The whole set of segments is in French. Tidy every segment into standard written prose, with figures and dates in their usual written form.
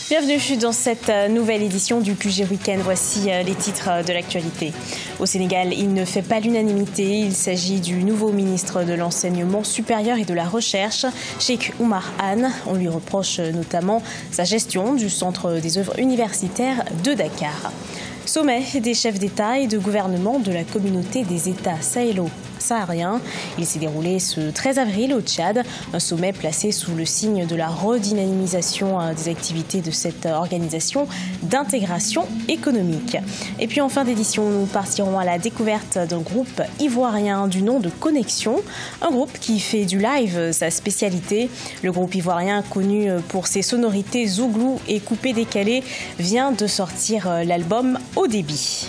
Bienvenue dans cette nouvelle édition du QG Week-end. Voici les titres de l'actualité. Au Sénégal, il ne fait pas l'unanimité. Il s'agit du nouveau ministre de l'Enseignement supérieur et de la Recherche, Cheikh Oumar Anne. On lui reproche notamment sa gestion du Centre des œuvres universitaires de Dakar. Sommet des chefs d'État et de gouvernement de la communauté des États sahélo-sahariens. Il s'est déroulé ce 13 avril au Tchad, un sommet placé sous le signe de la redynamisation des activités de cette organisation d'intégration économique. Et puis en fin d'édition, nous partirons à la découverte d'un groupe ivoirien du nom de Connexion, un groupe qui fait du live sa spécialité. Le groupe ivoirien, connu pour ses sonorités zouglou et coupé-décalé, vient de sortir l'album Au débit.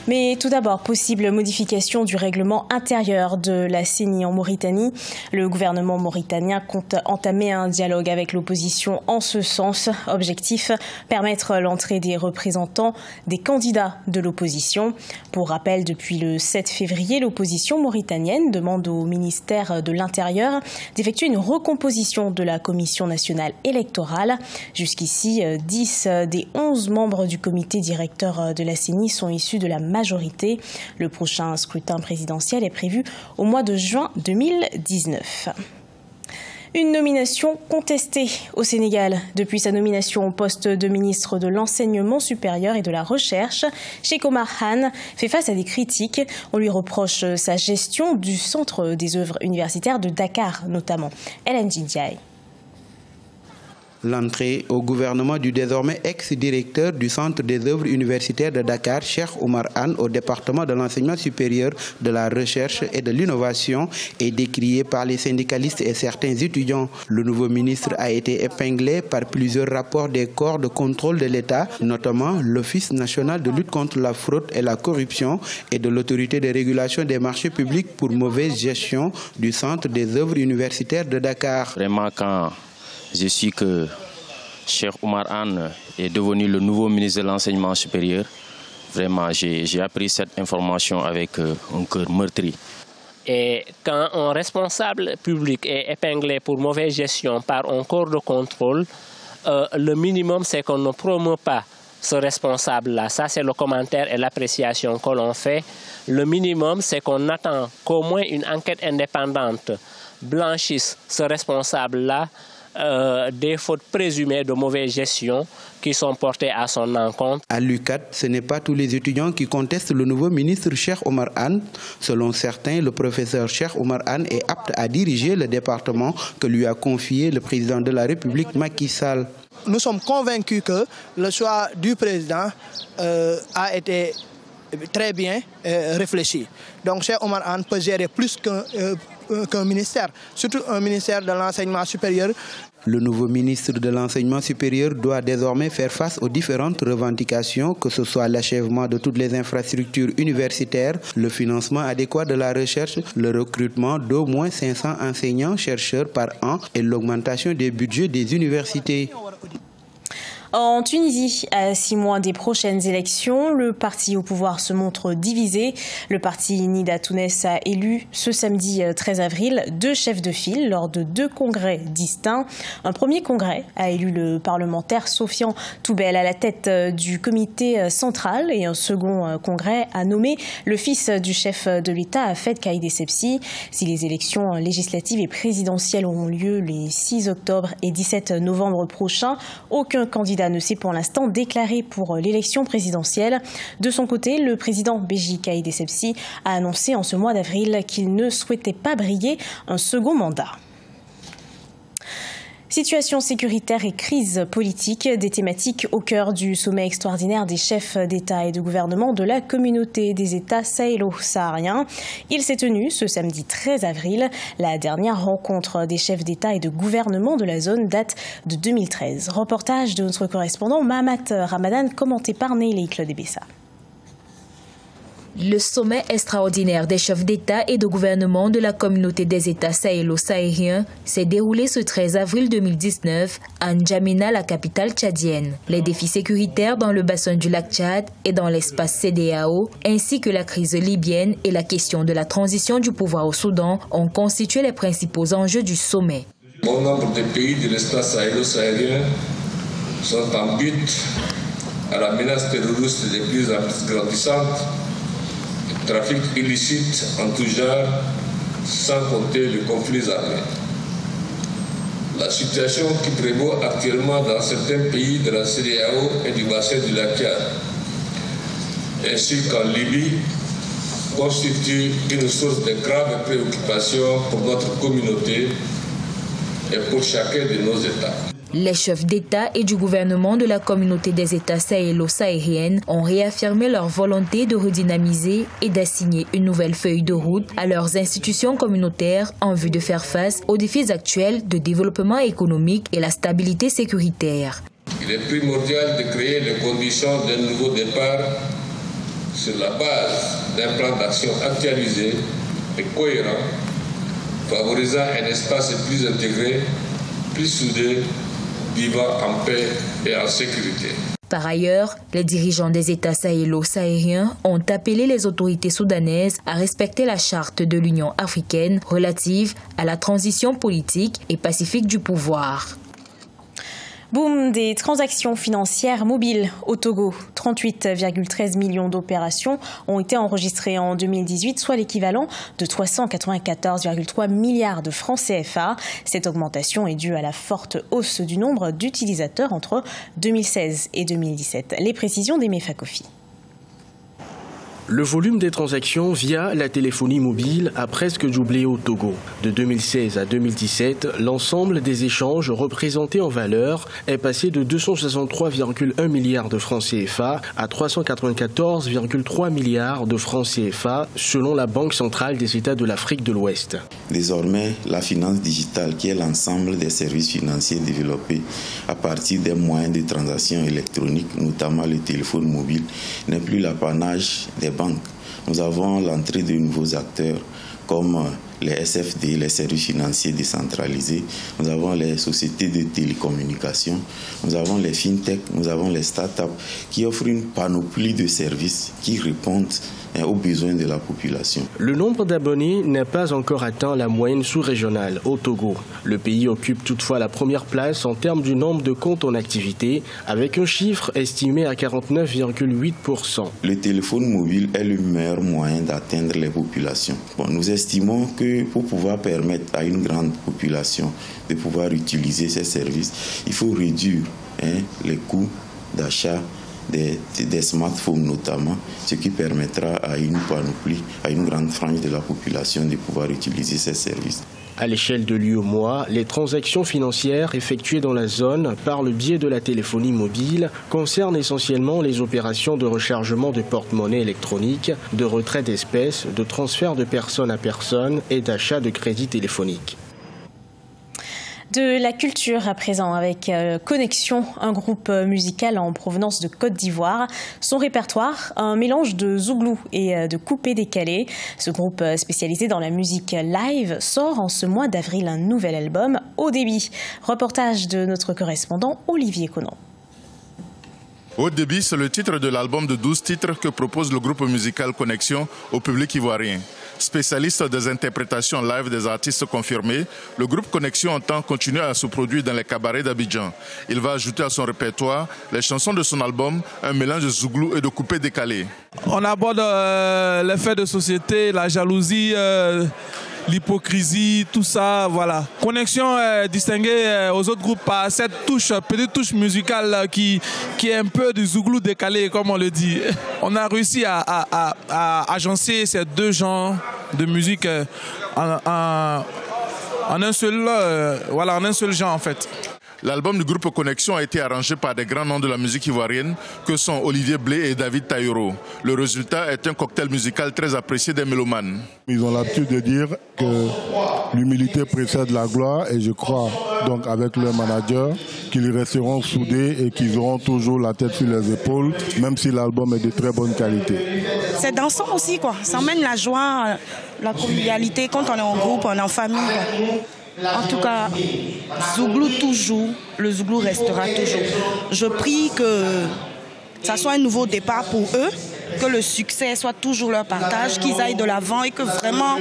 Mais tout d'abord, possible modification du règlement intérieur de la CENI en Mauritanie. Le gouvernement mauritanien compte entamer un dialogue avec l'opposition en ce sens. Objectif, permettre l'entrée des représentants des candidats de l'opposition. Pour rappel, depuis le 7 février, l'opposition mauritanienne demande au ministère de l'Intérieur d'effectuer une recomposition de la Commission nationale électorale. Jusqu'ici, 10 des 11 membres du comité directeur de la CENI sont issus de la majorité. Le prochain scrutin présidentiel est prévu au mois de juin 2019. Une nomination contestée au Sénégal. Depuis sa nomination au poste de ministre de l'Enseignement supérieur et de la Recherche, Cheikh Oumar Anne fait face à des critiques. On lui reproche sa gestion du Centre des œuvres universitaires de Dakar, notamment. Hélène Jindiaï. L'entrée au gouvernement du désormais ex-directeur du Centre des œuvres universitaires de Dakar, Cheikh Oumar Anne, au département de l'enseignement supérieur, de la recherche et de l'innovation est décriée par les syndicalistes et certains étudiants. Le nouveau ministre a été épinglé par plusieurs rapports des corps de contrôle de l'État, notamment l'Office national de lutte contre la fraude et la corruption et de l'autorité de régulation des marchés publics pour mauvaise gestion du Centre des œuvres universitaires de Dakar. Vraiment, quand je suis que Cheikh Oumar Anne est devenu le nouveau ministre de l'Enseignement supérieur. Vraiment, j'ai appris cette information avec un cœur meurtri. Et quand un responsable public est épinglé pour mauvaise gestion par un corps de contrôle, le minimum, c'est qu'on ne promeut pas ce responsable-là. Ça, c'est le commentaire et l'appréciation que l'on fait. Le minimum, c'est qu'on attend qu'au moins une enquête indépendante blanchisse ce responsable-là des fautes présumées de mauvaise gestion qui sont portées à son encontre. À l'UCAD, ce n'est pas tous les étudiants qui contestent le nouveau ministre Cheikh Oumar Anne. Selon certains, le professeur Cheikh Oumar Anne est apte à diriger le département que lui a confié le président de la République, Macky Sall. Nous sommes convaincus que le choix du président a été très bien réfléchi. Donc Cheikh Oumar Anne peut gérer plus qu'un ministère, surtout un ministère de l'enseignement supérieur. Le nouveau ministre de l'Enseignement supérieur doit désormais faire face aux différentes revendications, que ce soit l'achèvement de toutes les infrastructures universitaires, le financement adéquat de la recherche, le recrutement d'au moins 500 enseignants-chercheurs par an et l'augmentation des budgets des universités. En Tunisie, à 6 mois des prochaines élections, le parti au pouvoir se montre divisé. Le parti Nida Tounes a élu ce samedi 13 avril 2 chefs de file lors de 2 congrès distincts. Un premier congrès a élu le parlementaire Sofian Toubel à la tête du comité central et un second congrès a nommé le fils du chef de l'État, Hafed Kaïd Essebsi. Si les élections législatives et présidentielles auront lieu les 6 octobre et 17 novembre prochains, aucun candidat ne s'est pour l'instant déclaré pour l'élection présidentielle. De son côté, le président Béji Kaïd Essebsi a annoncé en ce mois d'avril qu'il ne souhaitait pas briguer un second mandat. Situation sécuritaire et crise politique, des thématiques au cœur du sommet extraordinaire des chefs d'État et de gouvernement de la communauté des États sahélo-sahariens. Il s'est tenu ce samedi 13 avril. La dernière rencontre des chefs d'État et de gouvernement de la zone date de 2013. Reportage de notre correspondant Mahamat Ramadan, commenté par Neili Claude-Bessa. Le sommet extraordinaire des chefs d'État et de gouvernement de la communauté des États sahélo-sahariens s'est déroulé ce 13 avril 2019 à N'Djamena, la capitale tchadienne. Les défis sécuritaires dans le bassin du lac Tchad et dans l'espace CEDEAO, ainsi que la crise libyenne et la question de la transition du pouvoir au Soudan ont constitué les principaux enjeux du sommet. Bon nombre de pays de l'espace sahélo-sahélien sont en butte à la menace terroriste de plus en plus grandissante, le trafic illicite en tout genre, sans compter les conflits armés. La situation qui prévaut actuellement dans certains pays de la CEDEAO et du bassin du lac Tchad, ainsi qu'en Libye, constitue une source de graves préoccupations pour notre communauté et pour chacun de nos États. Les chefs d'État et du gouvernement de la communauté des États sahélo-sahariennes ont réaffirmé leur volonté de redynamiser et d'assigner une nouvelle feuille de route à leurs institutions communautaires en vue de faire face aux défis actuels de développement économique et la stabilité sécuritaire. Il est primordial de créer les conditions d'un nouveau départ sur la base d'un plan d'action actualisé et cohérent, favorisant un espace plus intégré, plus soudé, vivant en paix et en sécurité. Par ailleurs, les dirigeants des États sahélo-sahariens ont appelé les autorités soudanaises à respecter la charte de l'Union africaine relative à la transition politique et pacifique du pouvoir. Boom des transactions financières mobiles au Togo. 38,13 millions d'opérations ont été enregistrées en 2018, soit l'équivalent de 394,3 milliards de francs CFA. Cette augmentation est due à la forte hausse du nombre d'utilisateurs entre 2016 et 2017. Les précisions d'Aimé Fakofi. Le volume des transactions via la téléphonie mobile a presque doublé au Togo. De 2016 à 2017, l'ensemble des échanges représentés en valeur est passé de 263,1 milliards de francs CFA à 394,3 milliards de francs CFA selon la Banque centrale des États de l'Afrique de l'Ouest. Désormais, la finance digitale, qui est l'ensemble des services financiers développés à partir des moyens de transactions électroniques, notamment le téléphone mobile, n'est plus l'apanage des banques. Nous avons l'entrée de nouveaux acteurs comme les SFD, les services financiers décentralisés. Nous avons les sociétés de télécommunications, nous avons les fintech, nous avons les startups qui offrent une panoplie de services qui répondent aux besoins de la population. Le nombre d'abonnés n'a pas encore atteint la moyenne sous-régionale au Togo. Le pays occupe toutefois la première place en termes du nombre de comptes en activité, avec un chiffre estimé à 49,8%. Le téléphone mobile est le meilleur moyen d'atteindre les populations. Nous estimons que pour pouvoir permettre à une grande population de pouvoir utiliser ces services, il faut réduire les coûts d'achat des smartphones notamment, ce qui permettra à une panoplie, à une grande frange de la population de pouvoir utiliser ces services. À l'échelle de l'UEMOA, les transactions financières effectuées dans la zone par le biais de la téléphonie mobile concernent essentiellement les opérations de rechargement de porte-monnaie électronique, de retrait d'espèces, de transfert de personne à personne et d'achat de crédit téléphonique. De la culture à présent avec Connexion, un groupe musical en provenance de Côte d'Ivoire. Son répertoire, un mélange de zouglou et de coupé-décalé. Ce groupe spécialisé dans la musique live sort en ce mois d'avril un nouvel album, Haut débit. Reportage de notre correspondant Olivier Conan. Haut débit, c'est le titre de l'album de 12 titres que propose le groupe musical Connexion au public ivoirien. Spécialiste des interprétations live des artistes confirmés, le groupe Connexion entend continuer à se produire dans les cabarets d'Abidjan. Il va ajouter à son répertoire les chansons de son album, un mélange de zouglou et de coupé décalé. On aborde les faits de société, la jalousie, l'hypocrisie, tout ça, voilà. Connexion est distinguée aux autres groupes par cette petite touche musicale qui est un peu du zouglou décalé, comme on le dit. On a réussi à agencer ces deux genres de musique en un seul genre en fait. L'album du groupe Connexion a été arrangé par des grands noms de la musique ivoirienne que sont Olivier Blé et David Taïro. Le résultat est un cocktail musical très apprécié des mélomanes. Ils ont l'habitude de dire que l'humilité précède la gloire et je crois donc avec leur manager qu'ils resteront soudés et qu'ils auront toujours la tête sur les épaules, même si l'album est de très bonne qualité. C'est dansant aussi, quoi. Ça emmène la joie, la convivialité quand on est en groupe, on est en famille, quoi. En tout cas, zouglou toujours, le zouglou restera toujours. Je prie que ça soit un nouveau départ pour eux, que le succès soit toujours leur partage, qu'ils aillent de l'avant et que vraiment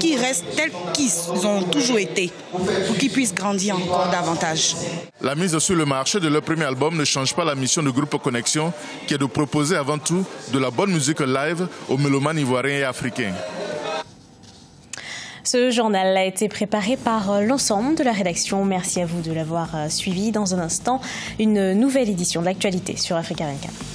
qu'ils restent tels qu'ils ont toujours été, pour qu'ils puissent grandir encore davantage. La mise sur le marché de leur premier album ne change pas la mission du groupe Connexion, qui est de proposer avant tout de la bonne musique live aux mélomanes ivoiriens et africains. Ce journal a été préparé par l'ensemble de la rédaction. Merci à vous de l'avoir suivi. Dans un instant, une nouvelle édition de l'actualité sur Africa 24.